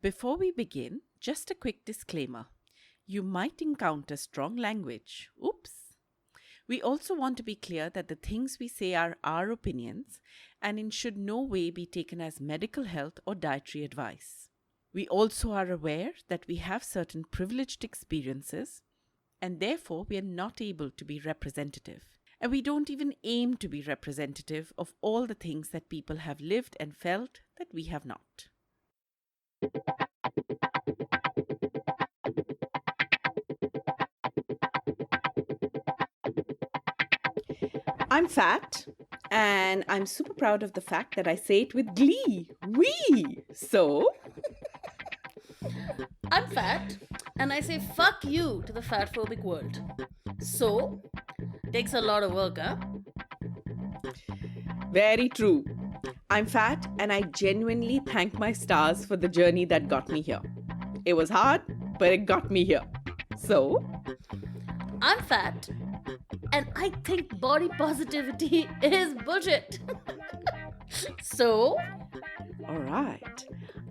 Before we begin, just a quick disclaimer. You might encounter strong language. Oops. We also want to be clear that the things we say are our opinions and in should no way be taken as medical health or dietary advice. We also are aware that we have certain privileged experiences and therefore we are not able to be representative. And we don't even aim to be representative of all the things that people have lived and felt that we have not. I'm fat, and I'm super proud of the fact that I say it with glee. Wee! So, I'm fat, and I say fuck you to the fatphobic world. So, takes a lot of work, huh? very true. I'm fat, and I genuinely thank my stars for the journey that got me here. It was hard, but it got me here. So, I'm fat, and I think body positivity is bullshit. So, alright.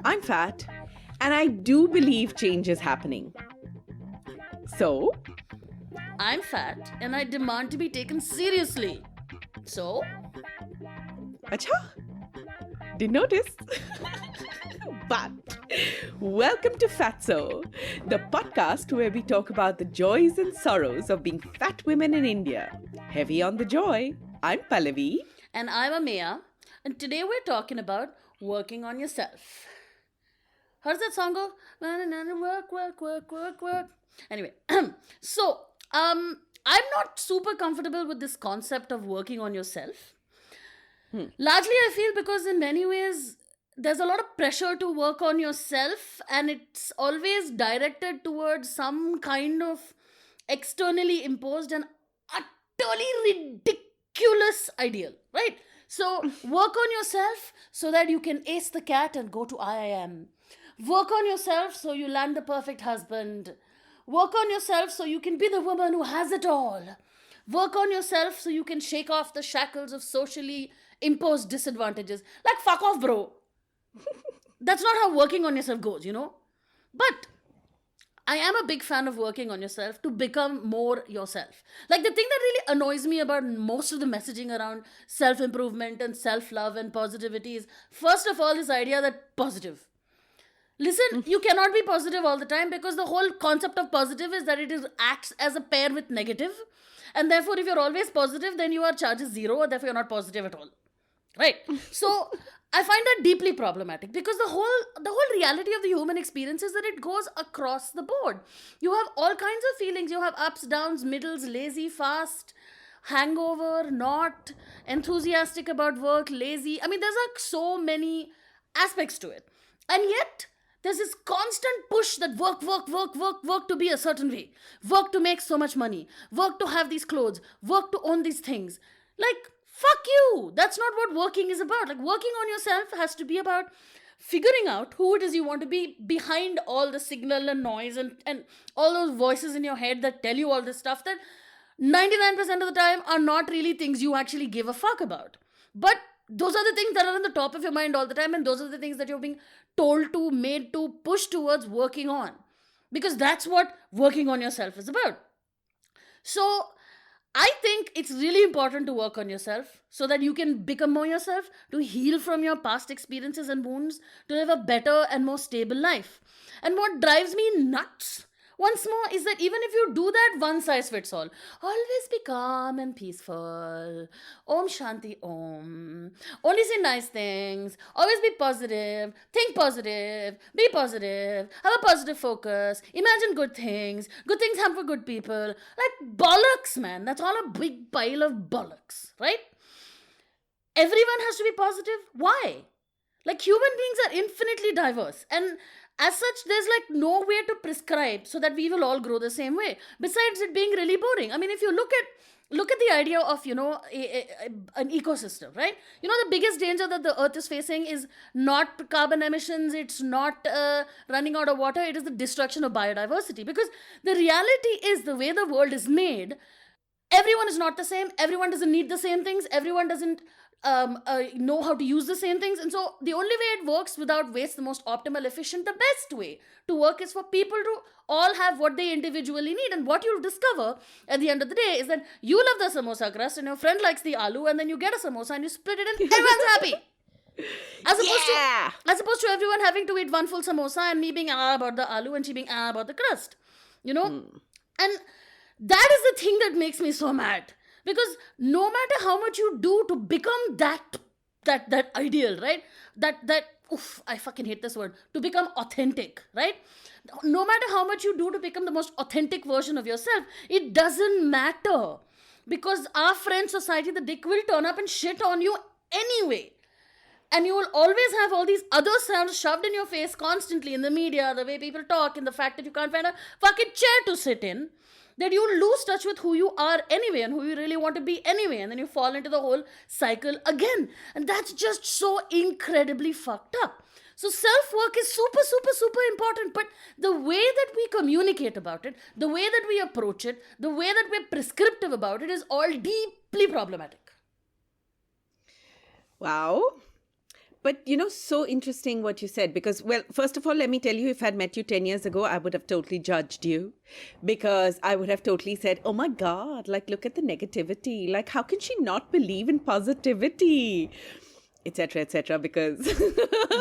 I'm fat, and I do believe change is happening. So, I'm fat, and I demand to be taken seriously. So, acha? Didn't notice. But welcome to Fatso, the podcast where we talk about the joys and sorrows of being fat women in India. Heavy on the joy. I'm Pallavi. and I'm Ameya, and today we're talking about working on yourself. How does that song go? Work, work, work, work, work. Anyway, so I'm not super comfortable with this concept of working on yourself. Largely, I feel because in many ways there's a lot of pressure to work on yourself, and it's always directed towards some kind of externally imposed and utterly ridiculous ideal, right? So, work on yourself so that you can ace the cat and go to IIM. Work on yourself so you land the perfect husband. Work on yourself so you can be the woman who has it all. Work on yourself so you can shake off the shackles of socially imposed disadvantages. Like, fuck off, bro. That's not how working on yourself goes, But I am a big fan of working on yourself to become more yourself. Like, the thing that really annoys me about most of the messaging around self-improvement and self-love and positivity is, first of all, this idea that positive. Listen, you cannot be positive all the time because the whole concept of positive is that acts as a pair with negative. And therefore, if you're always positive, then your charge is zero, and therefore you're not positive at all. Right? So, I find that deeply problematic because the whole reality of the human experience is that it goes across the board. You have all kinds of feelings. You have ups, downs, middles, lazy, fast, hangover, not, enthusiastic about work, lazy. I mean, there's like so many aspects to it. And yet, there's this constant push that work to be a certain way. Work to make so much money. Work to have these clothes. Work to own these things. Like, fuck you. That's not what working is about. Like, working on yourself has to be about figuring out who it is you want to be behind all the signal and noise and all those voices in your head that tell you all this stuff that 99% of the time are not really things you actually give a fuck about. But those are the things that are on the top of your mind all the time, and those are the things that you're being told to, made to, push towards working on. Because that's what working on yourself is about. So, I think it's really important to work on yourself so that you can become more yourself, to heal from your past experiences and wounds, to live a better and more stable life. And what drives me nuts, once more, is that even if you do that, one size fits all. Always be calm and peaceful. Om Shanti Om. Only say nice things. Always be positive. Think positive. Be positive. Have a positive focus. Imagine good things. Good things happen for good people. Like bollocks, man. That's all a big pile of bollocks, right? Everyone has to be positive. Why? Like, human beings are infinitely diverse. And as such, there's like no way to prescribe so that we will all grow the same way. Besides it being really boring. I mean, if you look at the idea of, an ecosystem, right? The biggest danger that the earth is facing is not carbon emissions. It's not running out of water. It is the destruction of biodiversity. Because the reality is, the way the world is made, everyone is not the same. Everyone doesn't need the same things. Everyone doesn't know how to use the same things. And so the only way it works without waste, the most optimal, efficient, the best way to work is for people to all have what they individually need. And what you'll discover at the end of the day is that you love the samosa crust and your friend likes the aloo, and then you get a samosa and you split it and everyone's happy. As opposed to everyone having to eat one full samosa and me being about the aloo and she being about the crust. You know? And that is the thing that makes me so mad. Because no matter how much you do to become that ideal, right? I fucking hate this word. To become authentic, right? No matter how much you do to become the most authentic version of yourself, it doesn't matter. Because our friend society, the dick, will turn up and shit on you anyway. And you will always have all these other sounds shoved in your face constantly in the media, the way people talk, in the fact that you can't find a fucking chair to sit in, that you lose touch with who you are anyway and who you really want to be anyway. And then you fall into the whole cycle again. And that's just so incredibly fucked up. So self-work is super, super, super important. But the way that we communicate about it, the way that we approach it, the way that we're prescriptive about it is all deeply problematic. Wow. But, so interesting what you said, because, well, first of all, let me tell you, if I'd met you 10 years ago, I would have totally judged you, because I would have totally said, oh my God, like, look at the negativity. Like, how can she not believe in positivity? Etc., because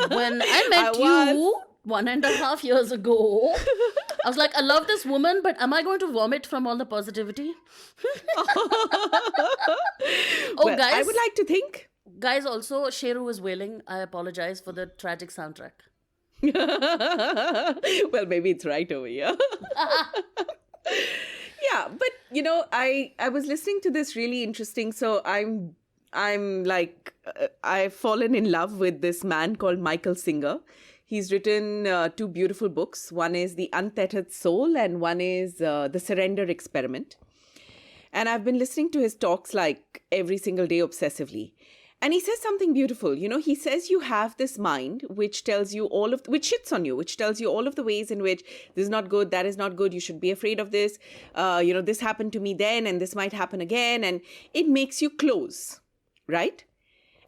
when I met you 1.5 years ago, I was like, I love this woman, but am I going to vomit from all the positivity? Well, guys, I would like to think. Guys, also, Sheru is wailing. I apologize for the tragic soundtrack. Well, maybe it's right over here. Yeah, but, I was listening to this really interesting. So I'm like, I've fallen in love with this man called Michael Singer. He's written 2 beautiful books. One is The Untethered Soul and one is The Surrender Experiment. And I've been listening to his talks like every single day obsessively. And he says something beautiful. He says you have this mind which tells you which shits on you, which tells you all of the ways in which this is not good, that is not good, you should be afraid of this. This happened to me then and this might happen again. And it makes you close, right?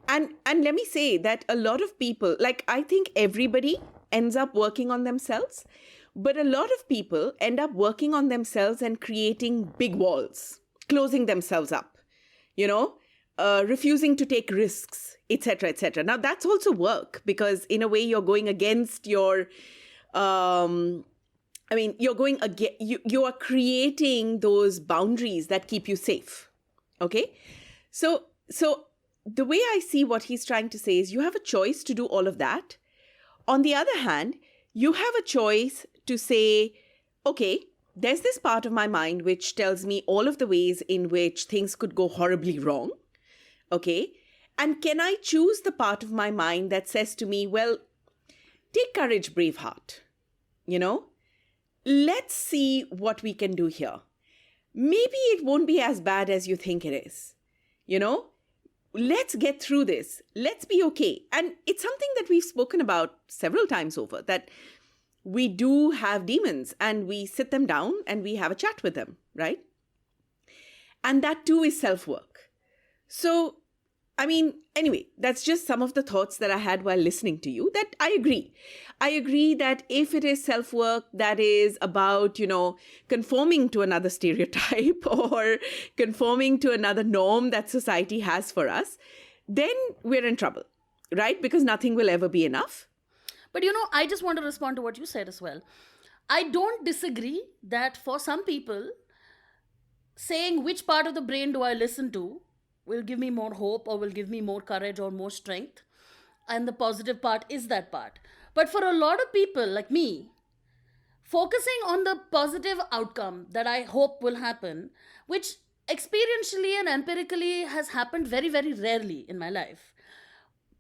And let me say that a lot of people, like I think everybody ends up working on themselves, but a lot of people end up working on themselves and creating big walls, closing themselves up, refusing to take risks, etc., etc. Now, that's also work, because in a way you're going against your, you are creating those boundaries that keep you safe. Okay? So the way I see what he's trying to say is you have a choice to do all of that. On the other hand, you have a choice to say, okay, there's this part of my mind which tells me all of the ways in which things could go horribly wrong. Okay. And can I choose the part of my mind that says to me, well, take courage, brave heart. Let's see what we can do here. Maybe it won't be as bad as you think it is. Let's get through this. Let's be okay. And it's something that we've spoken about several times over, that we do have demons and we sit them down and we have a chat with them, right? And that too is self-work. So, anyway, that's just some of the thoughts that I had while listening to you, that I agree. I agree that if it is self-work that is about, conforming to another stereotype or conforming to another norm that society has for us, then we're in trouble, right? Because nothing will ever be enough. But, I just want to respond to what you said as well. I don't disagree that for some people, saying which part of the brain do I listen to will give me more hope or will give me more courage or more strength. And the positive part is that part. But for a lot of people like me, focusing on the positive outcome that I hope will happen, which experientially and empirically has happened very, very rarely in my life,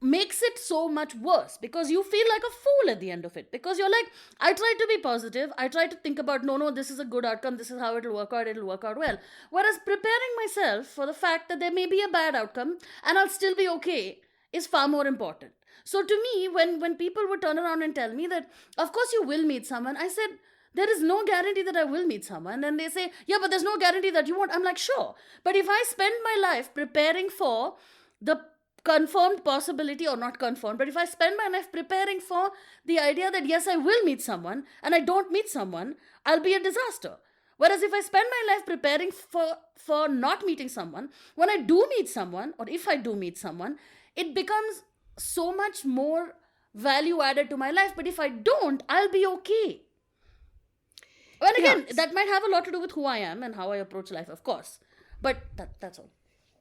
makes it so much worse, because you feel like a fool at the end of it, because you're like, I tried to be positive, I tried to think about, no, this is a good outcome, this is how it'll work out well. Whereas preparing myself for the fact that there may be a bad outcome and I'll still be okay is far more important. So to me, when people would turn around and tell me that, of course you will meet someone, I said, there is no guarantee that I will meet someone. And they say, yeah, but there's no guarantee that you won't. I'm like, sure. But if I spend my life preparing for the confirmed possibility, or not confirmed, but if I spend my life preparing for the idea that yes, I will meet someone, and I don't meet someone, I'll be a disaster. Whereas if I spend my life preparing for not meeting someone, when I do meet someone, or if I do meet someone, it becomes so much more value added to my life. But if I don't, I'll be okay. And again, that might have a lot to do with who I am and how I approach life, of course. But that's all.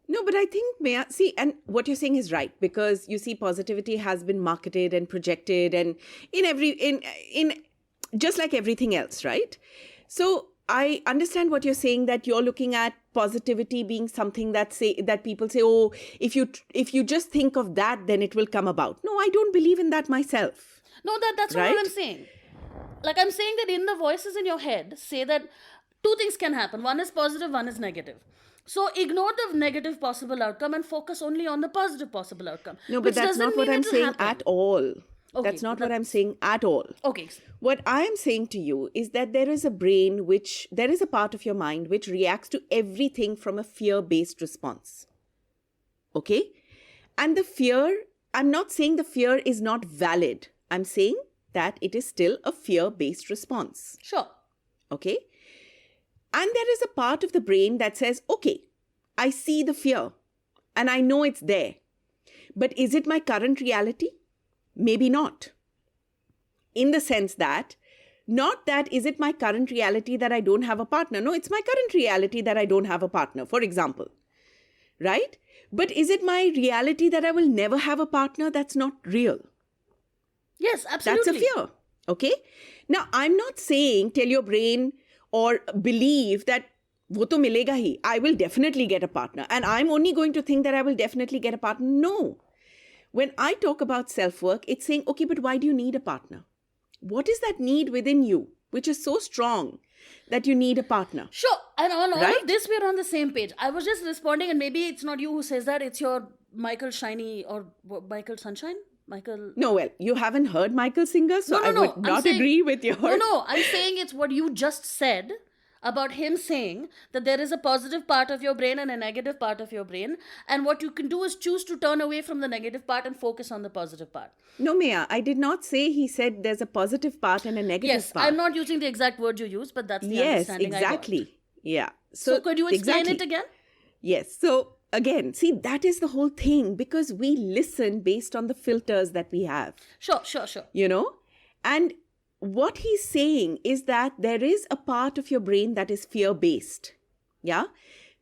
No, but I think, Maya, see, and what you're saying is right, because you see, positivity has been marketed and projected, and in just like everything else, right? So I understand what you're saying, that you're looking at positivity being something that people say, oh, if you just think of that, then it will come about. No, I don't believe in that myself. No, that's not what I'm saying. Like, I'm saying that in the voices in your head say that two things can happen. One is positive, one is negative. So ignore the negative possible outcome and focus only on the positive possible outcome. No, but that's not what I'm saying at all. Okay, that's not what I'm saying at all. Okay. What I am saying to you is that there is a brain there is a part of your mind which reacts to everything from a fear-based response. Okay? And the fear, I'm not saying the fear is not valid. I'm saying that it is still a fear-based response. Sure. Okay? And there is a part of the brain that says, okay, I see the fear and I know it's there. But is it my current reality? Maybe not. In the sense that, not that is it my current reality that I don't have a partner. No, it's my current reality that I don't have a partner, for example. Right? But is it my reality that I will never have a partner? That's not real. Yes, absolutely. That's a fear. Okay? Now, I'm not saying tell your brain or believe that wo to milega hi, I will definitely get a partner. And I'm only going to think that I will definitely get a partner. No. When I talk about self-work, it's saying, okay, but why do you need a partner? What is that need within you, which is so strong that you need a partner? Sure. And on all of this, we're on the same page. I was just responding, and maybe it's not you who says that, it's your Michael Shiny or Michael Sunshine? No, well, you haven't heard Michael Singer, so I would not agree with your... No, I'm saying it's what you just said about him saying that there is a positive part of your brain and a negative part of your brain, and what you can do is choose to turn away from the negative part and focus on the positive part. No, Maya, I did not say he said there's a positive part and a negative part. Yes, I'm not using the exact word you used, but that's the understanding exactly. I got. Yeah. So could you explain it again? Yes. So again, see, that is the whole thing, because we listen based on the filters that we have. Sure. You know? And what he's saying is that there is a part of your brain that is fear-based. Yeah?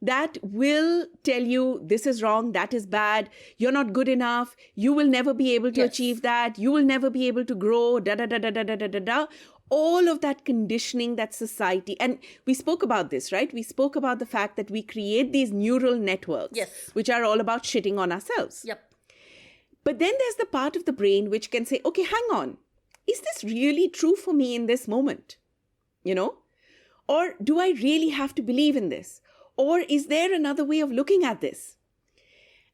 That will tell you this is wrong, that is bad, you're not good enough, you will never be able to achieve that, you will never be able to grow, da-da-da-da-da-da-da-da. All of that conditioning that society, and we spoke about this, right? We spoke about the fact that we create these neural networks, which are all about shitting on ourselves. Yep. But then there's the part of the brain which can say, okay, hang on. Is this really true for me in this moment? You know? Or do I really have to believe in this? Or is there another way of looking at this?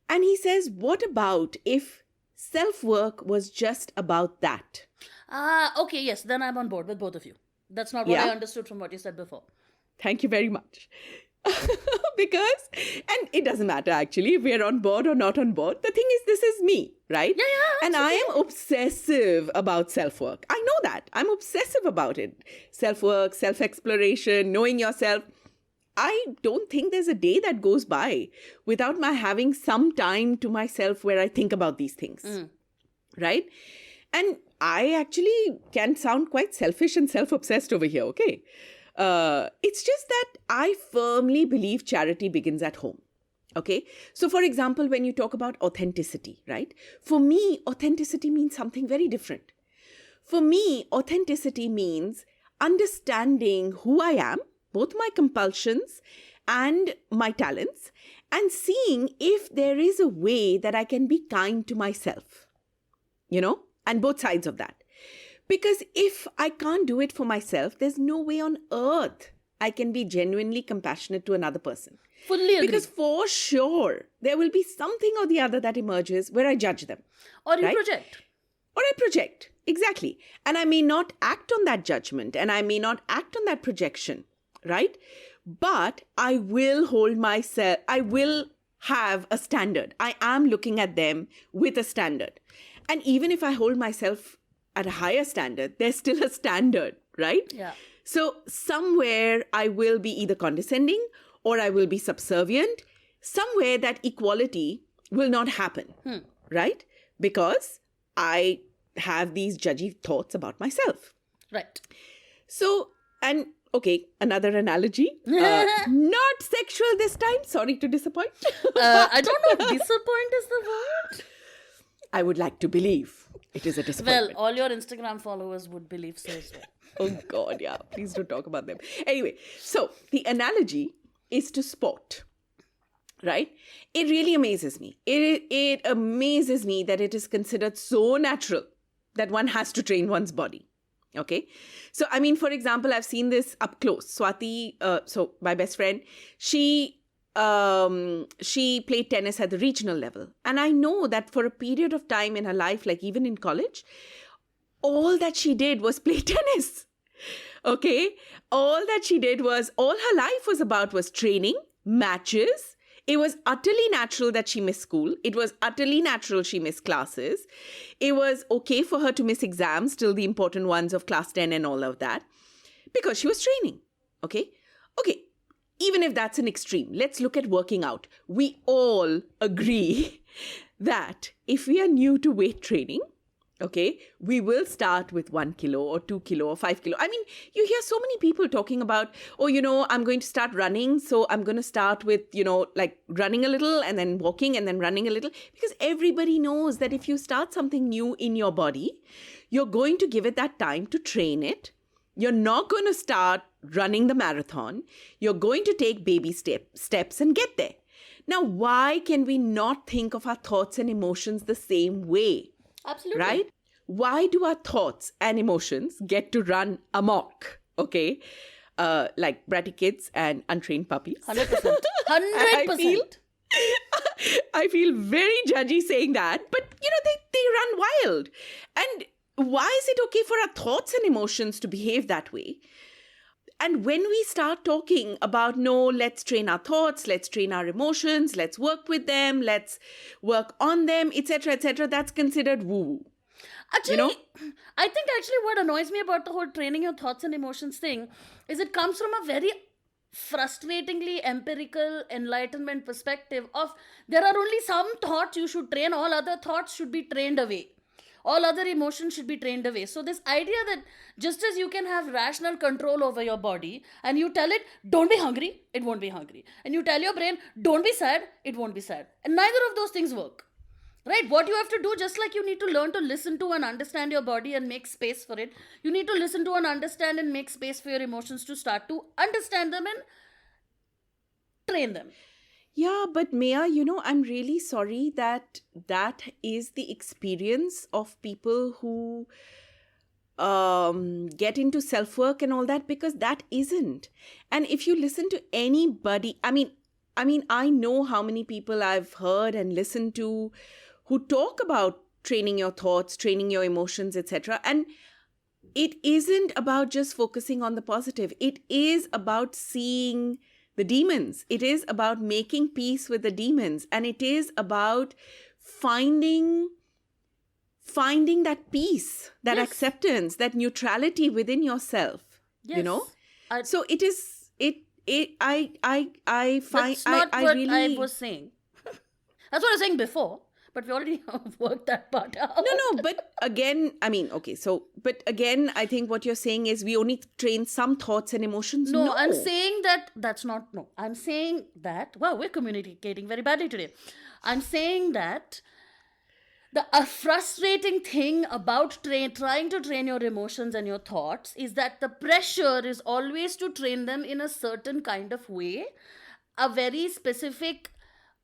And he says, what about if self-work was just about that? Okay, yes, then I'm on board with both of you. That's not what I understood from what you said before. Thank you very much. Because, and it doesn't matter actually if we're on board or not on board. The thing is, this is me, right? Yeah. And I am obsessive about self-work. I know that. I'm obsessive about it. Self-work, self-exploration, knowing yourself. I don't think there's a day that goes by without my having some time to myself where I think about these things, right? And I actually can sound quite selfish and self-obsessed over here, okay? It's just that I firmly believe charity begins at home, okay? So for example, when you talk about authenticity, right? For me, authenticity means something very different. For me, authenticity means understanding who I am, both my compulsions and my talents, and seeing if there is a way that I can be kind to myself, you know, and both sides of that. Because if I can't do it for myself, there's no way on earth I can be genuinely compassionate to another person. Fully agree. Because for sure, there will be something or the other that emerges where I judge them. Or you project. Or I project, exactly. And I may not act on that judgment, and I may not act on that projection, right? But I will hold myself, I will have a standard. I am looking at them with a standard. And even if I hold myself at a higher standard, there's still a standard, right? Yeah. So somewhere I will be either condescending or I will be subservient. Somewhere that equality will not happen, right? Because I have these judgy thoughts about myself. Right. So, and okay, another analogy. Not sexual this time. Sorry to disappoint. I don't know if disappoint is the word. I would like to believe it is a Well, disappointment. all your Instagram followers would believe so as well. Oh God, yeah. Please don't talk about them. Anyway, so the analogy is to sport, right? It really amazes me. It amazes me that it is considered so natural that one has to train one's body. Okay. So, I mean, for example, I've seen this up close. Swati, so my best friend, she played tennis at the regional level. And I know that for a period of time in her life, like even in college, all that she did was play tennis. Okay. All that she did was, all her life was about was training, matches. It was utterly natural that she missed school. It was utterly natural she missed classes. It was okay for her to miss exams, till the important ones of class 10 and all of that, because she was training. Okay. Okay. Even if that's an extreme, let's look at working out. We all agree that if we are new to weight training, okay, we will start with 1 kilo or 2 kilo or 5 kilo. I mean, you hear so many people talking about, oh, I'm going to start running. So I'm going to start with, like running a little and then walking and then running a little. Because everybody knows that if you start something new in your body, you're going to give it that time to train it. You're not going to start running the marathon. You're going to take baby steps and get there. Now, why can we not think of our thoughts and emotions the same way? Absolutely. Right? Why do our thoughts and emotions get to run amok? Okay. Like bratty kids and untrained puppies. 100%. 100%. I feel very judgy saying that, but they run wild. And why is it okay for our thoughts and emotions to behave that way? And when we start talking about, no, let's train our thoughts, let's train our emotions, let's work with them, let's work on them, etc., that's considered woo-woo. Actually, I think what annoys me about the whole training your thoughts and emotions thing is it comes from a very frustratingly empirical enlightenment perspective of there are only some thoughts you should train, all other thoughts should be trained away. All other emotions should be trained away. So this idea that just as you can have rational control over your body and you tell it, don't be hungry, it won't be hungry. And you tell your brain, don't be sad, it won't be sad. And neither of those things work. Right? What you have to do, just like you need to learn to listen to and understand your body and make space for it, you need to listen to and understand and make space for your emotions to start to understand them and train them. Yeah, but Maya, I'm really sorry that is the experience of people who get into self-work and all that, because that isn't. And if you listen to anybody, I mean, I know how many people I've heard and listened to who talk about training your thoughts, training your emotions, etc. And it isn't about just focusing on the positive. It is about seeing the demons. It is about making peace with the demons. And it is about finding that peace, that acceptance, that neutrality within yourself. Yes. So it is, I find, That's not what really... I was saying. That's what I was saying before. But we already worked that part out. No, but again, I think what you're saying is we only train some thoughts and emotions. No. I'm saying that that's not, no. I'm saying that, wow, we're communicating very badly today. I'm saying that a frustrating thing about trying to train your emotions and your thoughts is that the pressure is always to train them in a certain kind of way, a very specific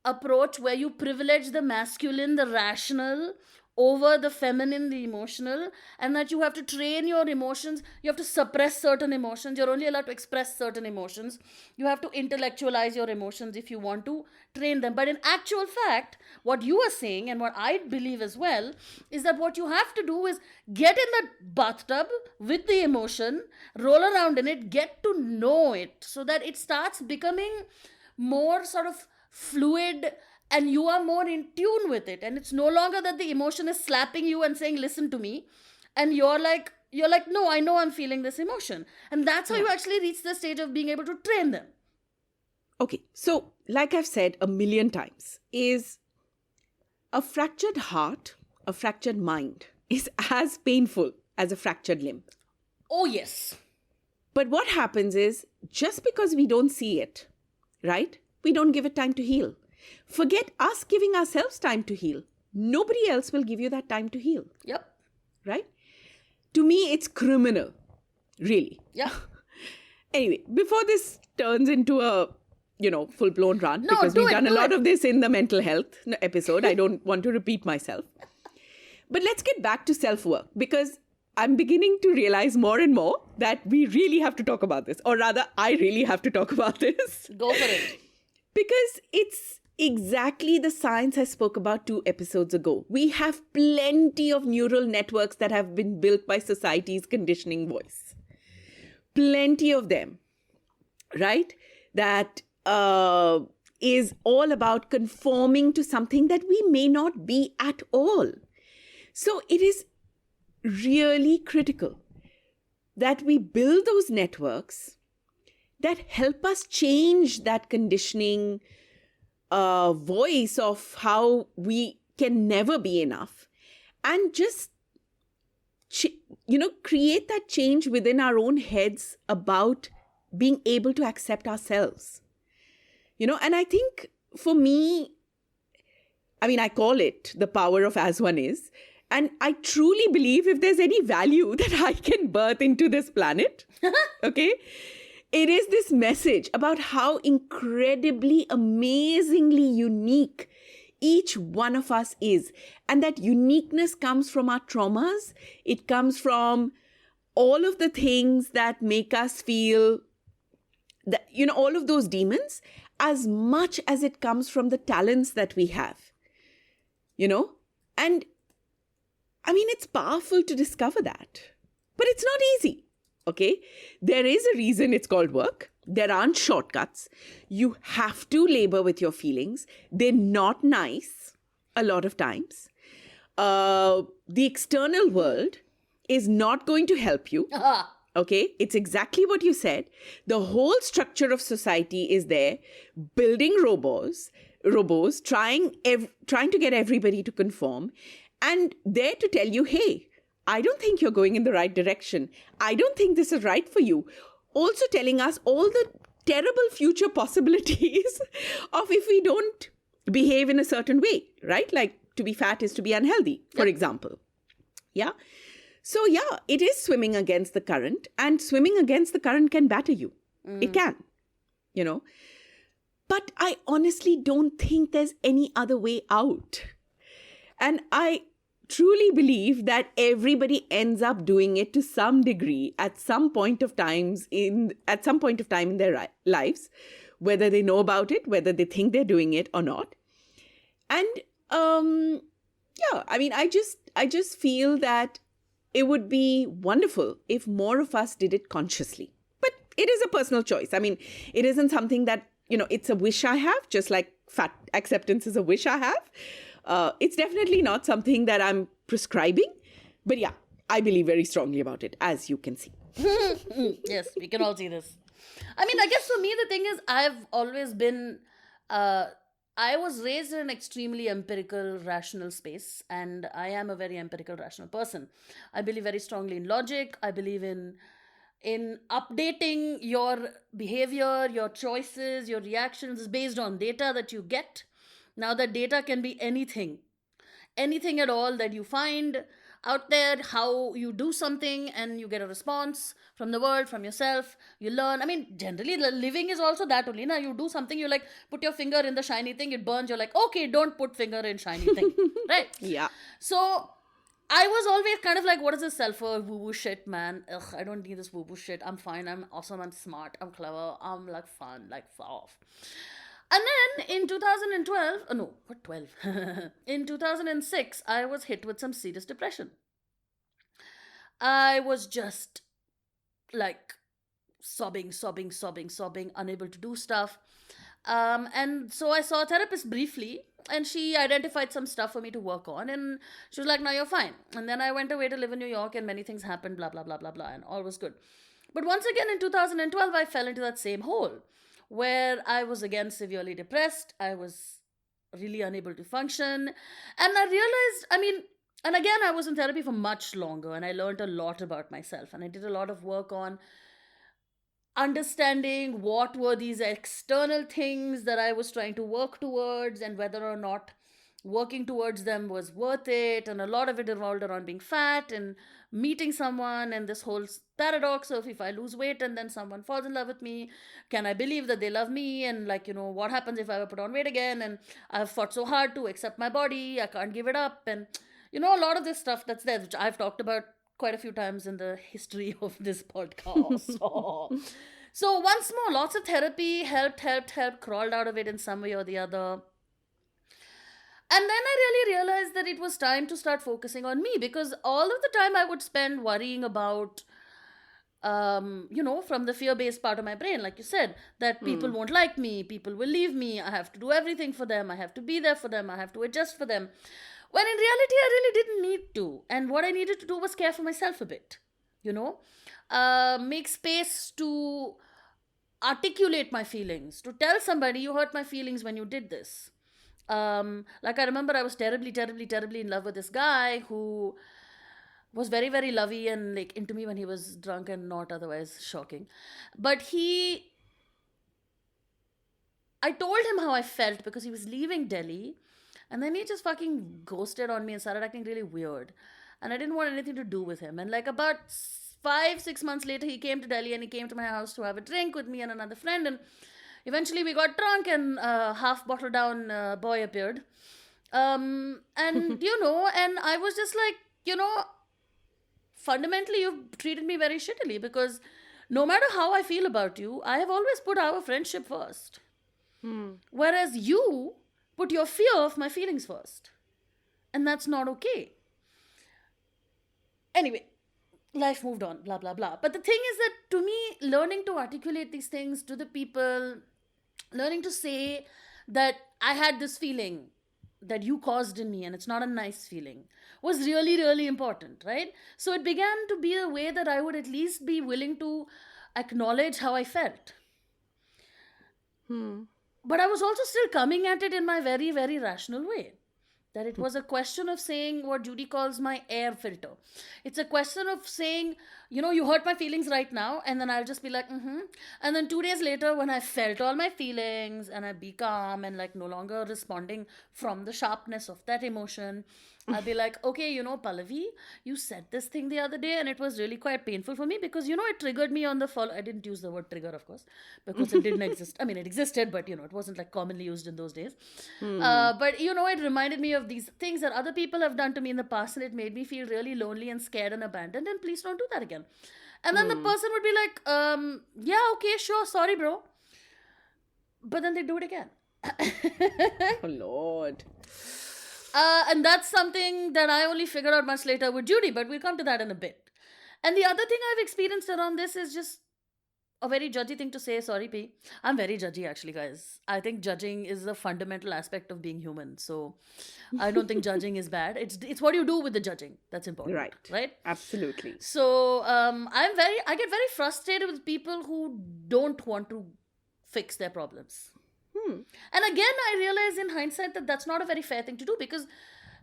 approach where you privilege the masculine, the rational, over the feminine, the emotional, and that you have to train your emotions. You have to suppress certain emotions. You're only allowed to express certain emotions. You have to intellectualize your emotions if you want to train them. But in actual fact, what you are saying and what I believe as well is that what you have to do is get in the bathtub with the emotion, roll around in it, get to know it so that it starts becoming more sort of fluid, and you are more in tune with it. And it's no longer that the emotion is slapping you and saying, listen to me. And you're like, no, I know I'm feeling this emotion. And that's how you Yeah. actually reach the stage of being able to train them. Okay, so like I've said a million times, is a fractured heart, a fractured mind is as painful as a fractured limb. Oh, yes. But what happens is, just because we don't see it, right? We don't give it time to heal. Forget us giving ourselves time to heal. Nobody else will give you that time to heal, Yep. right? To me, it's criminal, really. Yep. Anyway, before this turns into a, full-blown rant, No, because do we've it, done a do lot it. of this in the mental health episode. I don't want to repeat myself. But let's get back to self-work, because I'm beginning to realize more and more that we really have to talk about this. Or rather, I really have to talk about this. Go for it. Because it's exactly the science I spoke about 2 episodes ago. We have plenty of neural networks that have been built by society's conditioning voice. Plenty of them, right? That is all about conforming to something that we may not be at all. So it is really critical that we build those networks that help us change that conditioning voice of how we can never be enough, and just create that change within our own heads about being able to accept ourselves. And I think for me, I call it the power of as one is. And I truly believe if there's any value that I can birth into this planet, okay, it is this message about how incredibly, amazingly unique each one of us is. And that uniqueness comes from our traumas. It comes from all of the things that make us feel that, all of those demons, as much as it comes from the talents that we have, and it's powerful to discover that, but it's not easy. Okay, there is a reason it's called work. There aren't shortcuts. You have to labor with your feelings. They're not nice a lot of times. The external world is not going to help you. Okay, it's exactly what you said. The whole structure of society is there, building robots, trying to get everybody to conform, and there to tell you, hey, I don't think you're going in the right direction. I don't think this is right for you. Also telling us all the terrible future possibilities of if we don't behave in a certain way, right? Like to be fat is to be unhealthy, for example. Yeah. So yeah, it is swimming against the current, and swimming against the current can batter you. It can, But I honestly don't think there's any other way out. And I truly believe that everybody ends up doing it to some degree at some point of time in their lives, whether they know about it, whether they think they're doing it or not. And I just feel that it would be wonderful if more of us did it consciously. But it is a personal choice. It isn't something that, it's a wish I have, just like fat acceptance is a wish I have. It's definitely not something that I'm prescribing. But yeah, I believe very strongly about it, as you can see. Yes, we can all see this. I guess for me, the thing is, I've always been, I was raised in an extremely empirical, rational space, and I am a very empirical, rational person. I believe very strongly in logic. I believe in updating your behavior, your choices, your reactions based on data that you get. Now, that data can be anything at all that you find out there, how you do something and you get a response from the world, from yourself, you learn. Generally, living is also that only. Now, you do something, you like put your finger in the shiny thing, it burns, you're like, okay, don't put finger in shiny thing, right? Yeah. So, I was always kind of like, what is this self-worth woo-woo shit, man? Ugh, I don't need this woo-woo shit. I'm fine, I'm awesome, I'm smart, I'm clever, I'm like fun, like off. And then in 2012, no, what 12? In 2006, I was hit with some serious depression. I was just like sobbing, unable to do stuff. And so I saw a therapist briefly, and she identified some stuff for me to work on. And she was like, "Now you're fine." And then I went away to live in New York, and many things happened, blah, blah, blah, blah, blah, and all was good. But once again, in 2012, I fell into that same hole where I was again severely depressed. I was really unable to function. And I realized, and again, I was in therapy for much longer, and I learned a lot about myself. And I did a lot of work on understanding what were these external things that I was trying to work towards, and whether or not working towards them was worth it. And a lot of it revolved around being fat and meeting someone, and this whole paradox of, if I lose weight and then someone falls in love with me, can I believe that they love me? And what happens if I ever put on weight again? And I've fought so hard to accept my body, I can't give it up. And a lot of this stuff that's there, which I've talked about quite a few times in the history of this podcast. So once more, lots of therapy helped, crawled out of it in some way or the other. And then I really realized that it was time to start focusing on me, because all of the time I would spend worrying about, from the fear-based part of my brain, like you said, that people won't like me, people will leave me, I have to do everything for them, I have to be there for them, I have to adjust for them. When in reality, I really didn't need to. And what I needed to do was care for myself a bit, make space to articulate my feelings, to tell somebody, you hurt my feelings when you did this. I remember I was terribly, terribly, terribly in love with this guy who was very, very lovey and into me when he was drunk and not otherwise shocking. But I told him how I felt because he was leaving Delhi, and then he just fucking ghosted on me and started acting really weird. And I didn't want anything to do with him. And about 5-6 months later, he came to Delhi, and he came to my house to have a drink with me and another friend. And eventually we got drunk, and half bottle down boy appeared. And, and I was just like, fundamentally you've treated me very shittily, because no matter how I feel about you, I have always put our friendship first. Whereas you put your fear of my feelings first. And that's not okay. Anyway, life moved on, blah, blah, blah. But the thing is that, to me, learning to articulate these things to the people, learning to say that I had this feeling that you caused in me, and it's not a nice feeling, was really, really important, right? So it began to be a way that I would at least be willing to acknowledge how I felt. But I was also still coming at it in my very, very rational way. That it was a question of saying what Judy calls my air filter. It's a question of saying, you hurt my feelings right now, and then I'll just be like, And then 2 days later, when I felt all my feelings and I be calm and no longer responding from the sharpness of that emotion, I'll be like, okay, Pallavi, you said this thing the other day, and it was really quite painful for me because, it triggered me on the fall. I didn't use the word trigger, of course, because it didn't exist. I mean, it existed, but, it wasn't commonly used in those days. But, it reminded me of these things that other people have done to me in the past, and it made me feel really lonely and scared and abandoned, and please don't do that again. And then the person would be like, yeah, okay, sure, sorry, bro. But then they do it again. Oh, Lord. And that's something that I only figured out much later with Judy, but we'll come to that in a bit. And the other thing I've experienced around this is just a very judgy thing to say. Sorry, P. I'm very judgy, actually, guys. I think judging is a fundamental aspect of being human. So I don't think judging is bad. It's what you do with the judging that's important. Right? Absolutely. So I get very frustrated with people who don't want to fix their problems. And again, I realize in hindsight that that's not a very fair thing to do, because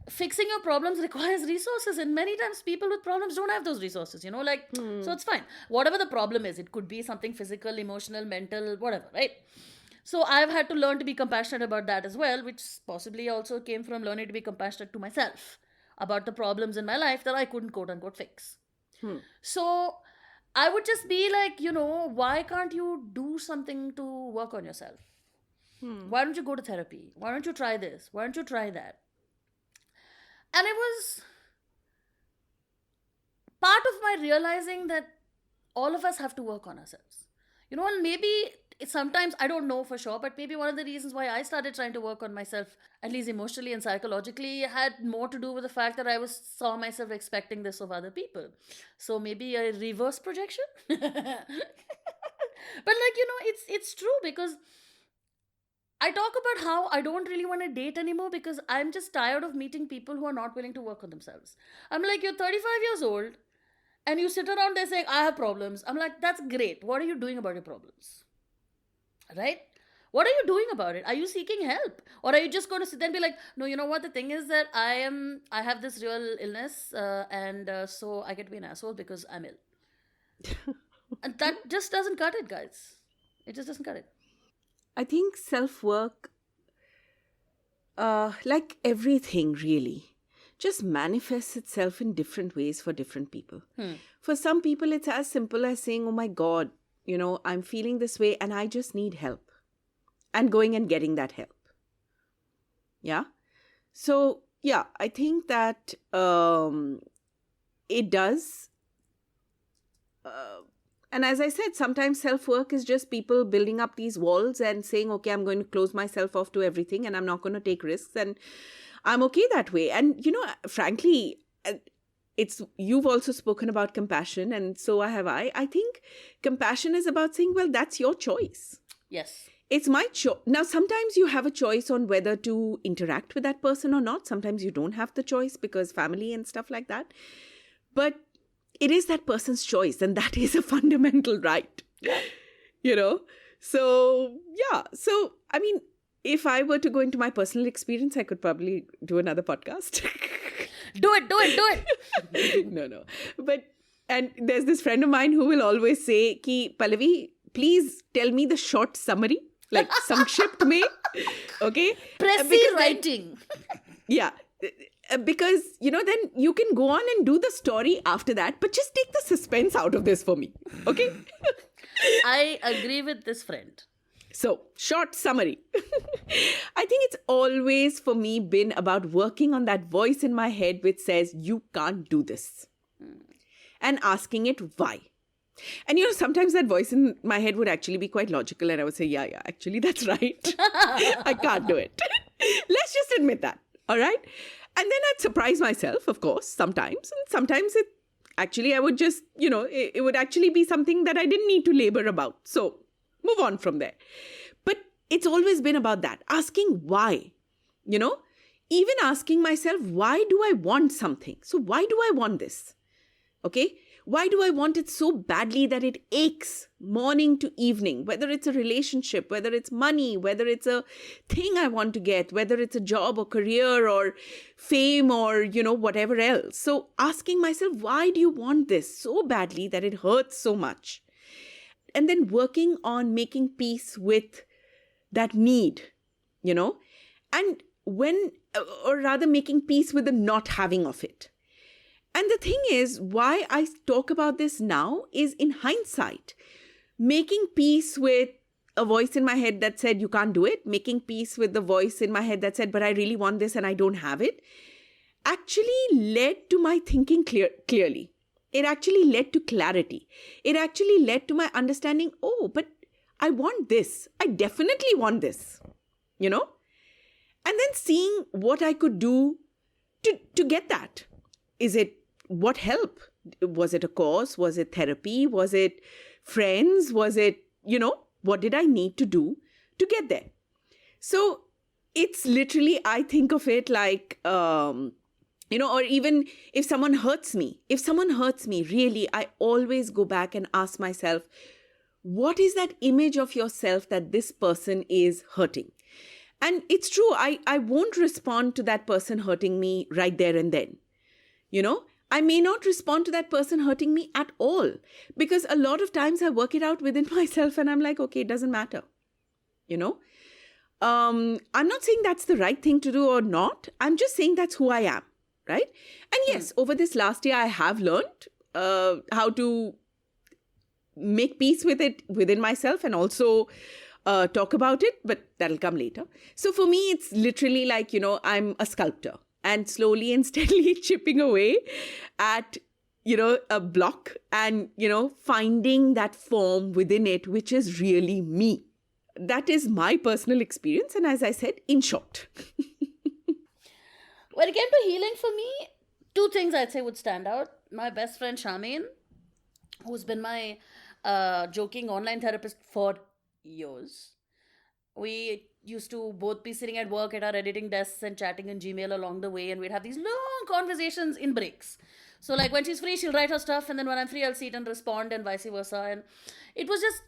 fixing your problems requires resources, and many times people with problems don't have those resources, so it's fine. Whatever the problem is, it could be something physical, emotional, mental, whatever, right? So I've had to learn to be compassionate about that as well, which possibly also came from learning to be compassionate to myself about the problems in my life that I couldn't quote unquote fix. So I would just be like, why can't you do something to work on yourself? Why don't you go to therapy? Why don't you try this? Why don't you try that? And it was part of my realizing that all of us have to work on ourselves. And maybe sometimes, I don't know for sure, but maybe one of the reasons why I started trying to work on myself, at least emotionally and psychologically, had more to do with the fact that I saw myself expecting this of other people. So maybe a reverse projection? But it's true, because I talk about how I don't really want to date anymore because I'm just tired of meeting people who are not willing to work on themselves. I'm like, you're 35 years old and you sit around there saying, I have problems. I'm like, that's great. What are you doing about your problems? Right? What are you doing about it? Are you seeking help? Or are you just going to sit there and be like, no, you know what? The thing is that I have this real illness and so I get to be an asshole because I'm ill. And that just doesn't cut it, guys. It just doesn't cut it. I think self-work, like everything really, just manifests itself in different ways for different people. For some people, it's as simple as saying, oh my God, I'm feeling this way and I just need help. And going and getting that help. Yeah. So, yeah, I think that it does. And as I said, sometimes self-work is just people building up these walls and saying, okay, I'm going to close myself off to everything and I'm not going to take risks. And I'm okay that way. And, frankly, you've also spoken about compassion and so have I. I think compassion is about saying, well, that's your choice. Yes. It's my choice. Now, sometimes you have a choice on whether to interact with that person or not. Sometimes you don't have the choice because family and stuff like that. But it is that person's choice and that is a fundamental right. So, yeah. So, I mean, if I were to go into my personal experience, I could probably do another podcast. Do it. No. And there's this friend of mine who will always say, Ki, Pallavi, please tell me the short summary. Like sankshipt mein, okay? Pressy writing. Yeah. Because, then you can go on and do the story after that, but just take the suspense out of this for me, okay? I agree with this friend. So, short summary. I think it's always for me been about working on that voice in my head which says, you can't do this. And asking it why. And sometimes that voice in my head would actually be quite logical and I would say, yeah, actually that's right. I can't do it. Let's just admit that. All right. And then I'd surprise myself, of course, sometimes. And sometimes I would just, it would actually be something that I didn't need to labor about. So move on from there. But it's always been about that. Asking why, even asking myself, why do I want something? So why do I want this? Okay. Why do I want it so badly that it aches morning to evening? Whether it's a relationship, whether it's money, whether it's a thing I want to get, whether it's a job or career or fame or, whatever else. So asking myself, why do you want this so badly that it hurts so much? And then working on making peace with that need, and or rather making peace with the not having of it. And the thing is, why I talk about this now is in hindsight, making peace with a voice in my head that said, you can't do it, making peace with the voice in my head that said, but I really want this and I don't have it, actually led to my thinking clearly. It actually led to clarity. It actually led to my understanding, oh, but I want this. I definitely want this, And then seeing what I could do to get that. Is it what help? Was it a course? Was it therapy? Was it friends? Was it, what did I need to do to get there? So it's literally, I think of it like, or even if someone hurts me, really, I always go back and ask myself, what is that image of yourself that this person is hurting? And it's true, I won't respond to that person hurting me right there and then. I may not respond to that person hurting me at all because a lot of times I work it out within myself and I'm like, okay, it doesn't matter. I'm not saying that's the right thing to do or not. I'm just saying that's who I am, right? And yes, over this last year, I have learned how to make peace with it within myself and also talk about it, but that'll come later. So for me, it's literally like, I'm a sculptor. And slowly and steadily chipping away at, a block and, finding that form within it, which is really me. That is my personal experience. And as I said, in short. When it came to healing for me, two things I'd say would stand out. My best friend Charmaine, who's been my joking online therapist for years. We used to both be sitting at work at our editing desks and chatting in Gmail along the way, and we'd have these long conversations in breaks. So, like, when she's free, she'll write her stuff, and then when I'm free, I'll sit and respond, and vice versa. And it was just,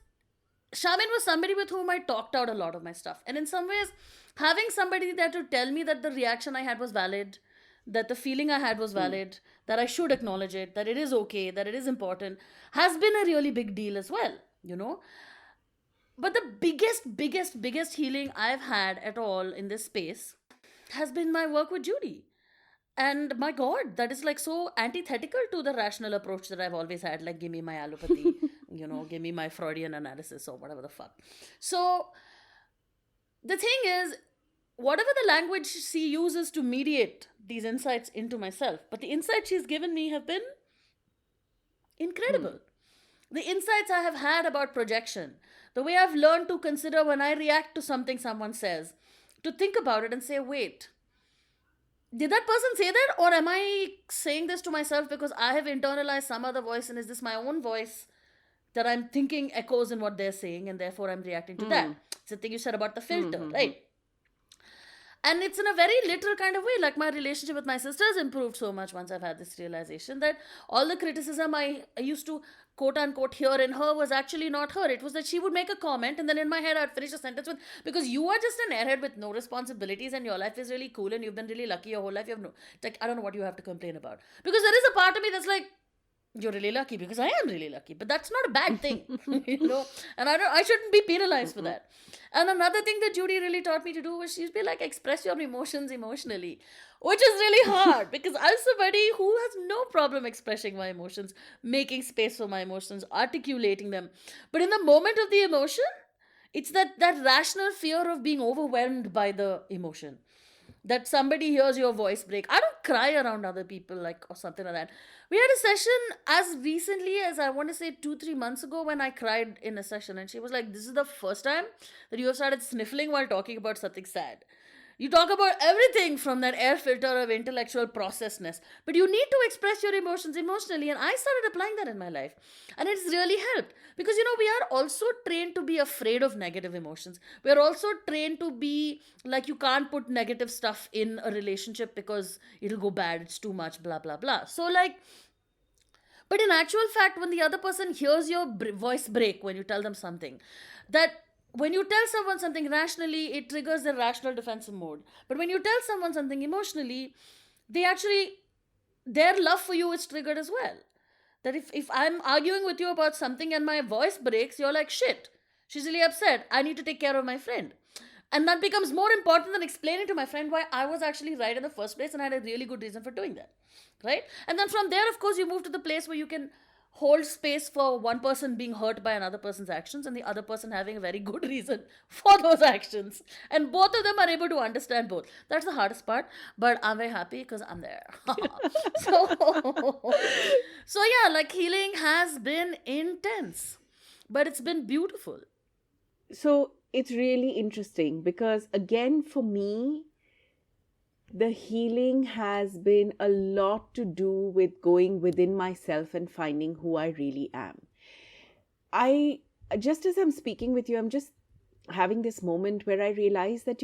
Shamin was somebody with whom I talked out a lot of my stuff. And in some ways, having somebody there to tell me that the reaction I had was valid, that the feeling I had was valid, that I should acknowledge it, that it is okay, that it is important, has been a really big deal as well, you know? But the biggest healing I've had at all in this space has been my work with Judy. And my God, that is like so antithetical to the rational approach that I've always had. Like, give me my allopathy, give me my Freudian analysis or whatever the fuck. So, the thing is, whatever the language she uses to mediate these insights into myself, but the insights she's given me have been incredible. The insights I have had about projection, the way I've learned to consider when I react to something someone says, to think about it and say, wait, did that person say that? Or am I saying this to myself because I have internalized some other voice, and is this my own voice that I'm thinking echoes in what they're saying, and therefore I'm reacting to that? It's the thing you said about the filter, right? And it's in a very literal kind of way. Like, my relationship with my sisters improved so much once I've had this realization that all the criticism I used to quote unquote hear in her was actually not her. It was that she would make a comment, and then in my head I'd finish a sentence with, because you are just an airhead with no responsibilities and your life is really cool and you've been really lucky your whole life. You have no, like, I don't know what you have to complain about. Because there is a part of me that's like, you're really lucky, because I am really lucky, but that's not a bad thing, and I shouldn't be penalized for that. And another thing that Judy really taught me to do was she'd be like, express your emotions emotionally, which is really hard because I'm somebody who has no problem expressing my emotions, making space for my emotions, articulating them. But in the moment of the emotion, it's that rational fear of being overwhelmed by the emotion. That somebody hears your voice break. I don't cry around other people, like, or something like that. We had a session as recently as, I want to say, 2-3 months ago, when I cried in a session, and she was like, this is the first time that you have started sniffling while talking about something sad. You talk about everything from that air filter of intellectual processedness, but you need to express your emotions emotionally, and I started applying that in my life, and it's really helped. Because, we are also trained to be afraid of negative emotions. We are also trained to be like, you can't put negative stuff in a relationship because it'll go bad, it's too much, blah, blah, blah. So, like, but in actual fact, when the other person hears your voice break when you tell them something, that when you tell someone something rationally, it triggers their rational defensive mode. But when you tell someone something emotionally, their love for you is triggered as well. That if I'm arguing with you about something and my voice breaks, you're like, shit, she's really upset, I need to take care of my friend. And that becomes more important than explaining to my friend why I was actually right in the first place and I had a really good reason for doing that. Right? And then from there, of course, you move to the place where you can hold space for one person being hurt by another person's actions and the other person having a very good reason for those actions. And both of them are able to understand both. That's the hardest part, but I'm very happy because I'm there. So yeah, like, healing has been intense, but it's been beautiful. So it's really interesting because, again, for me, the healing has been a lot to do with going within myself and finding who I really am. Just as I'm speaking with you, I'm just having this moment where I realize that,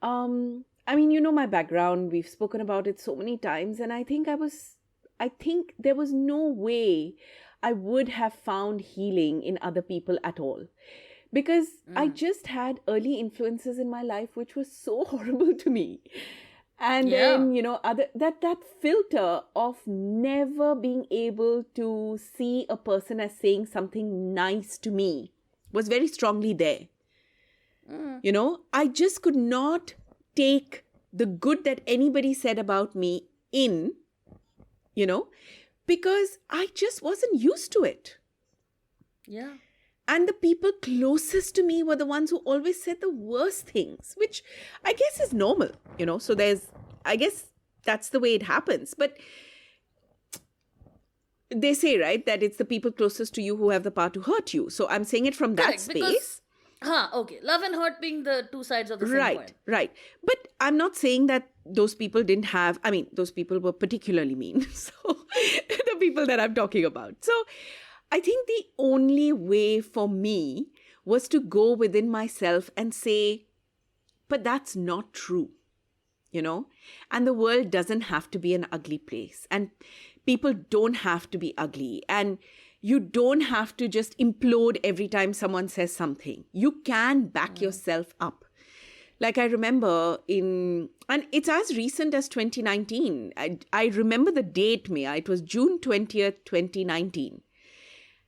my background, we've spoken about it so many times, and I think there was no way I would have found healing in other people at all. Because I just had early influences in my life which was so horrible to me. And then, that filter of never being able to see a person as saying something nice to me was very strongly there. I just could not take the good that anybody said about me in, because I just wasn't used to it. Yeah. And the people closest to me were the ones who always said the worst things, which I guess is normal, So I guess that's the way it happens. But they say, right, that it's the people closest to you who have the power to hurt you. So I'm saying it from that space. Okay. Love and hurt being the two sides of the same coin. Right. But I'm not saying that those people didn't have, those people were particularly mean. So the people that I'm talking about. So I think the only way for me was to go within myself and say, but that's not true, and the world doesn't have to be an ugly place, and people don't have to be ugly, and you don't have to just implode every time someone says something. You can back yourself up. Like I remember and it's as recent as 2019. I remember the date, Mia. It was June 20th, 2019.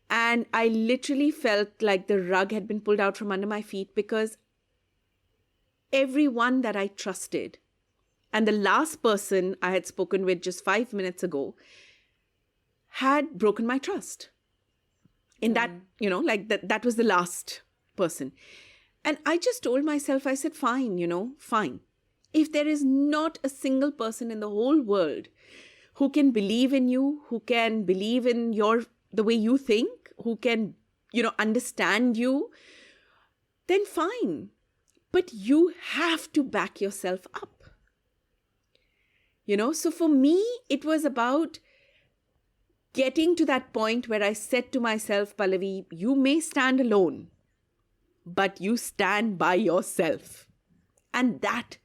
And I literally felt like the rug had been pulled out from under my feet, because everyone that I trusted, and the last person I had spoken with just 5 minutes ago, had broken my trust. In that, that was the last person. And I just told myself, I said, fine, fine. If there is not a single person in the whole world who can believe in you, who can believe in the way you think, who can, understand you, then fine. But you have to back yourself up. So for me, it was about getting to that point where I said to myself, Pallavi, you may stand alone, but you stand by yourself. And that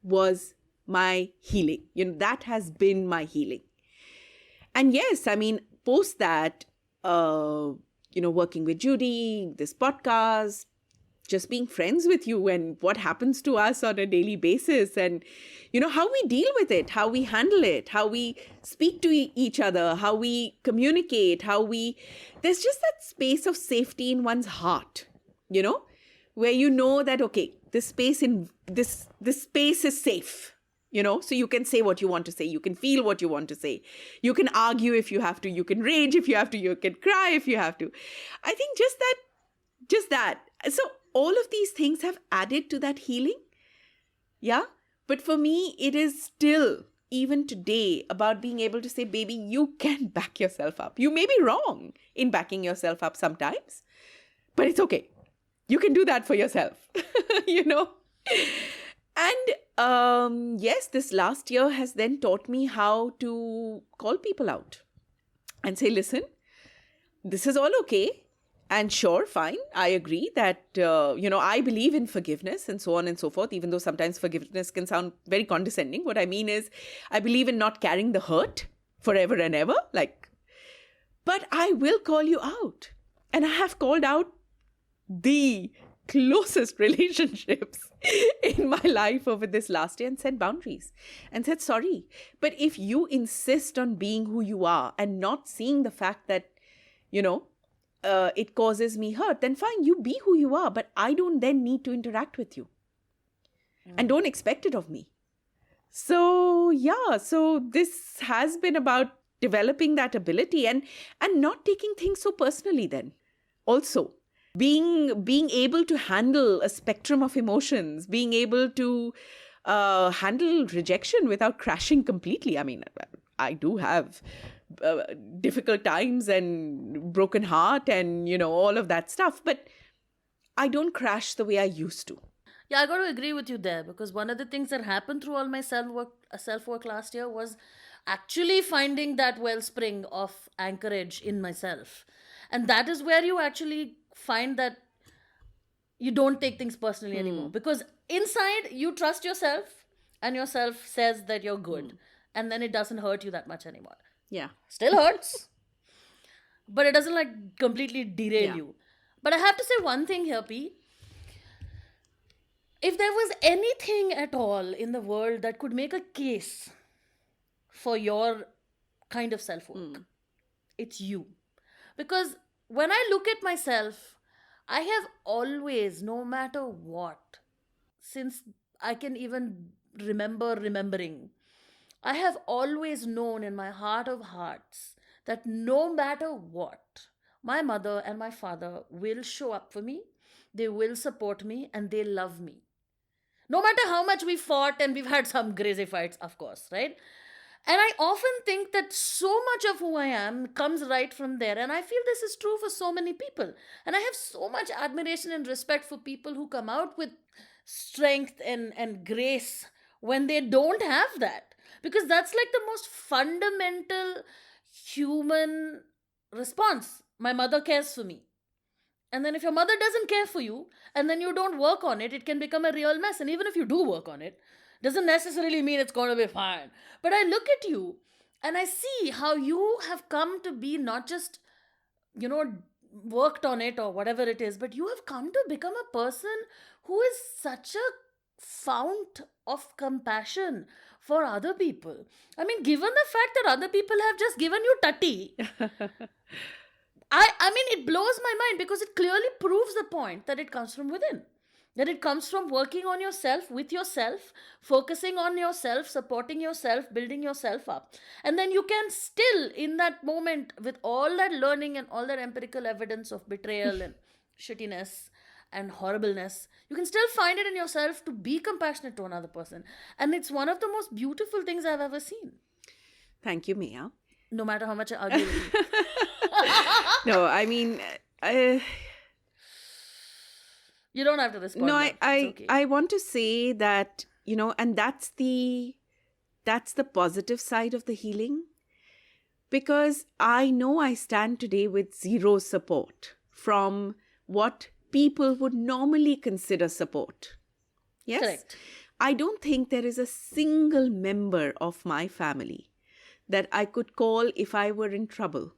was my healing. That has been my healing. And yes, I mean, post that, working with Judy, this podcast, just being friends with you, and what happens to us on a daily basis, and, how we deal with it, how we handle it, how we speak to each other, how we communicate, there's just that space of safety in one's heart, where that, okay, this space is safe. So you can say what you want to say. You can feel what you want to say. You can argue if you have to. You can rage if you have to. You can cry if you have to. I think just that. So all of these things have added to that healing. Yeah. But for me, it is still, even today, about being able to say, baby, you can back yourself up. You may be wrong in backing yourself up sometimes, but it's okay. You can do that for yourself, And yes, this last year has then taught me how to call people out and say, listen, this is all okay. And sure, fine, I agree that, I believe in forgiveness and so on and so forth, even though sometimes forgiveness can sound very condescending. What I mean is, I believe in not carrying the hurt forever and ever. But I will call you out. And I have called out the closest relationships in my life over this last year and set boundaries and said, sorry. But if you insist on being who you are and not seeing the fact that, it causes me hurt, then fine, you be who you are. But I don't then need to interact with you. And don't expect it of me. So, yeah, so this has been about developing that ability and not taking things so personally then. Also, being able to handle a spectrum of emotions, being able to handle rejection without crashing completely. I mean, I do have difficult times and broken heart and, all of that stuff, but I don't crash the way I used to. Yeah, I got to agree with you there, because one of the things that happened through all my self-work last year was actually finding that wellspring of anchorage in myself. And that is where you actually find that you don't take things personally anymore, because inside you trust yourself and yourself says that you're good, and then it doesn't hurt you that much anymore. Yeah. Still hurts, but it doesn't completely derail you. But I have to say one thing here, P. If there was anything at all in the world that could make a case for your kind of self-work, it's you. Because when I look at myself, I have always, no matter what, since I can even remembering, I have always known in my heart of hearts that no matter what, my mother and my father will show up for me, they will support me, and they love me. No matter how much we fought, and we've had some crazy fights, of course, right? And I often think that so much of who I am comes right from there. And I feel this is true for so many people. And I have so much admiration and respect for people who come out with strength and grace when they don't have that. Because that's like the most fundamental human response. My mother cares for me. And then if your mother doesn't care for you and then you don't work on it, it can become a real mess. And even if you do work on it, doesn't necessarily mean it's going to be fine. But I look at you and I see how you have come to be not just, you know, worked on it or whatever it is, but you have come to become a person who is such a fount of compassion for other people. I mean, given the fact that other people have just given you tatti, I mean, it blows my mind because it clearly proves the point that it comes from within. That it comes from working on yourself, with yourself, focusing on yourself, supporting yourself, building yourself up. And then you can still, in that moment, with all that learning and all that empirical evidence of betrayal and shittiness and horribleness, you can still find it in yourself to be compassionate to another person. And it's one of the most beautiful things I've ever seen. Thank you, Mia. No matter how much I argue with you. No, I mean, You don't have to respond. no, now. It's okay. I want to say that, and that's the positive side of the healing, because I know I stand today with zero support from what people would normally consider support. Yes? Correct. I don't think there is a single member of my family that I could call if I were in trouble.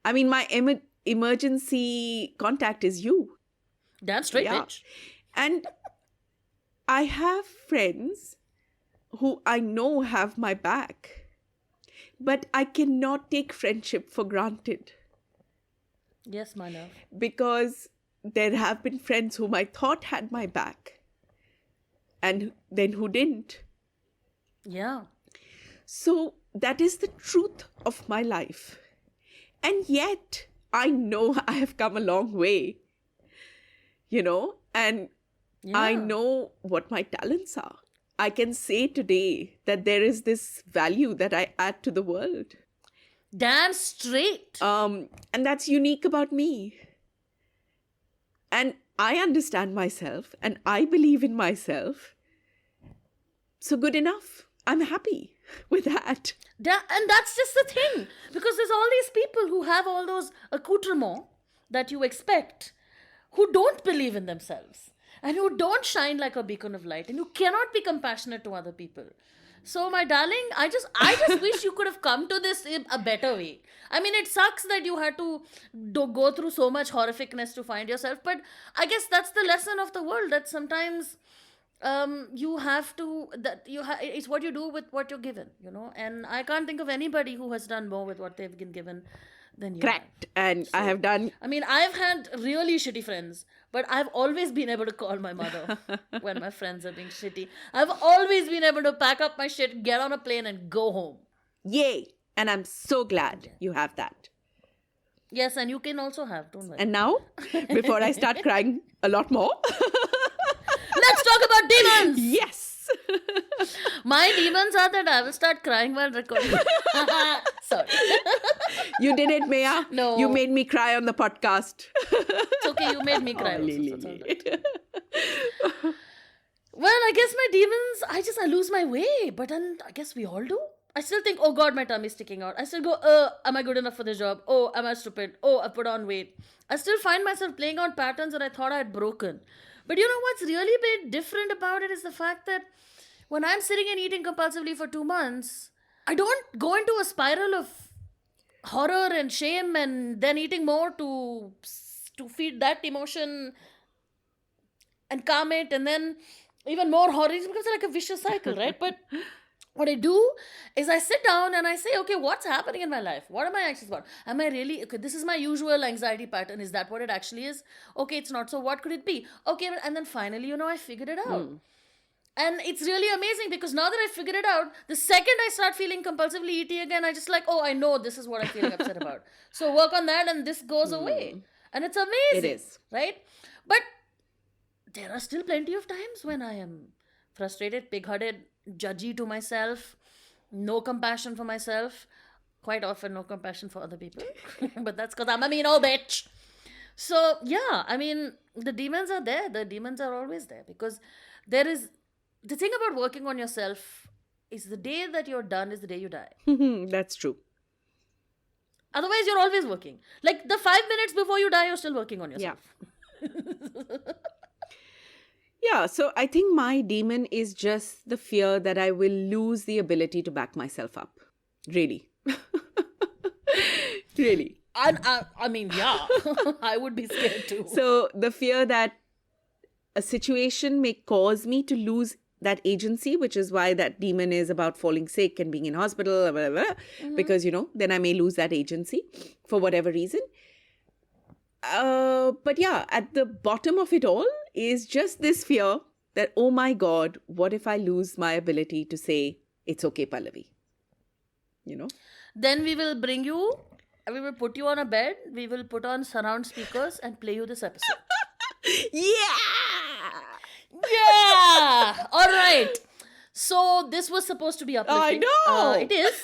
I mean, my emergency contact is you. Damn straight, Yeah. bitch. And I have friends who I know have my back, but I cannot take friendship for granted, Yes, my love. because there have been friends whom I thought had my back and then who didn't. Yeah. So that is the truth of my life. And yet I know I have come a long way, and I Yeah. know what my talents are. I can say today that there is this value that I add to the world. Damn straight. And that's unique about me. And I understand myself and I believe in myself. So good enough. I'm happy with that. And that's just the thing. Because there's all these people who have all those accoutrements that you expect, who don't believe in themselves and who don't shine like a beacon of light, and you cannot be compassionate to other people. So, my darling, I just wish you could have come to this in a better way. I mean, it sucks that you had to go through so much horrificness to find yourself, but I guess that's the lesson of the world, that sometimes you have to, it's what you do with what you're given, and I can't think of anybody who has done more with what they've been given than you. Correct. And I have done. I mean, I've had really shitty friends, but I've always been able to call my mother when my friends are being shitty. I've always been able to pack up my shit, get on a plane, and go home. Yay. And I'm so glad you have that. Yes, and you can also have, don't worry. And now, before I start crying a lot more, let's talk about demons! yes. My demons are that I will start crying while recording. Sorry. You did it, Maya. No. You made me cry on the podcast. It's okay, you made me cry also, so Lily. it's all right. Well, I guess my demons, I lose my way, but then I guess we all do. I still think, oh God, my tummy's sticking out. I still go, am I good enough for this job? Oh, am I stupid? Oh, I put on weight. I still find myself playing out patterns that I thought I had broken. But you know what's really been different about it is the fact that when I'm sitting and eating compulsively for 2 months, I don't go into a spiral of horror and shame and then eating more to feed that emotion and calm it, and then even more horror. It becomes like a vicious cycle, right? But what I do is I sit down and I say, okay, what's happening in my life? What am I anxious about? Am I really, okay, this is my usual anxiety pattern. Is that what it actually is? Okay, it's not. So what could it be? Okay, and then finally, I figured it out. And it's really amazing because now that I figured it out, the second I start feeling compulsively eating again, I just like, oh, I know this is what I'm feeling upset about. So work on that and this goes away. And it's amazing. It is. Right? But there are still plenty of times when I am frustrated, pig-headed, judgy to myself, no compassion for myself, quite often no compassion for other people. But that's because I'm a mean old bitch. So, yeah, I mean, the demons are there. The demons are always there because there is... The thing about working on yourself is the day that you're done is the day you die. That's true. Otherwise, you're always working. Like the 5 minutes before you die, you're still working on Yeah. yourself. Yeah, so I think my demon is just the fear that I will lose the ability to back myself up. Really. Really. I mean, yeah, I would be scared too. So the fear that a situation may cause me to lose that agency, which is why that demon is about falling sick and being in hospital or whatever, because, then I may lose that agency for whatever reason. But yeah, at the bottom of it all is just this fear that, oh my God, what if I lose my ability to say, it's okay, Pallavi? Then we will put you on a bed, we will put on surround speakers and play you this episode. Yeah! Yeah! All right. So this was supposed to be uplifting. I know! It is.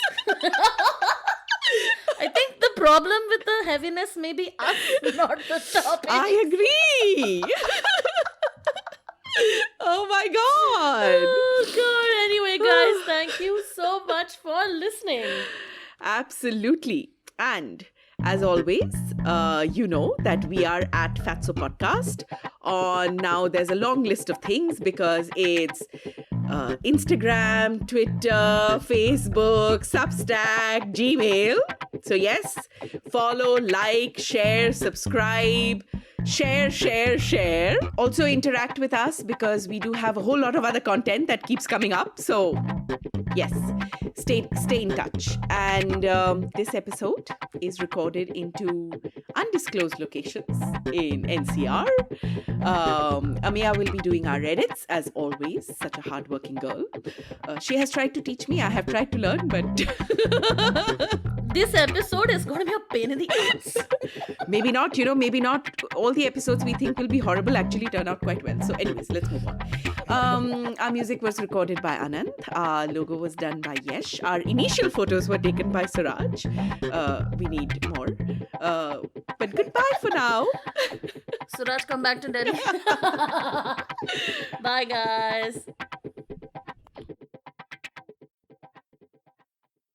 I think the problem with the heaviness may be us, not the topic. I agree! Oh my God! Oh God. Anyway, guys, thank you so much for listening. Absolutely. And as always, you know that we are at Fatso Podcast. Now there's a long list of things because it's Instagram, Twitter, Facebook, Substack, Gmail. So yes, follow, like, share, subscribe, share. Also interact with us because we do have a whole lot of other content that keeps coming up. So yes, stay in touch. And this episode is recorded into undisclosed locations in NCR. Ameya will be doing our edits as always. Such a hardworking girl. She has tried to teach me. I have tried to learn, but this episode is going to be a pain in the ass. Maybe not. Maybe not. All the episodes we think will be horrible actually turn out quite well. So anyways, let's move on. Our music was recorded by Anand. Our logo was done by Yesh. Our initial photos were taken by Suraj. We need more. But goodbye for now. Suraj, come back to Delhi. Bye, guys.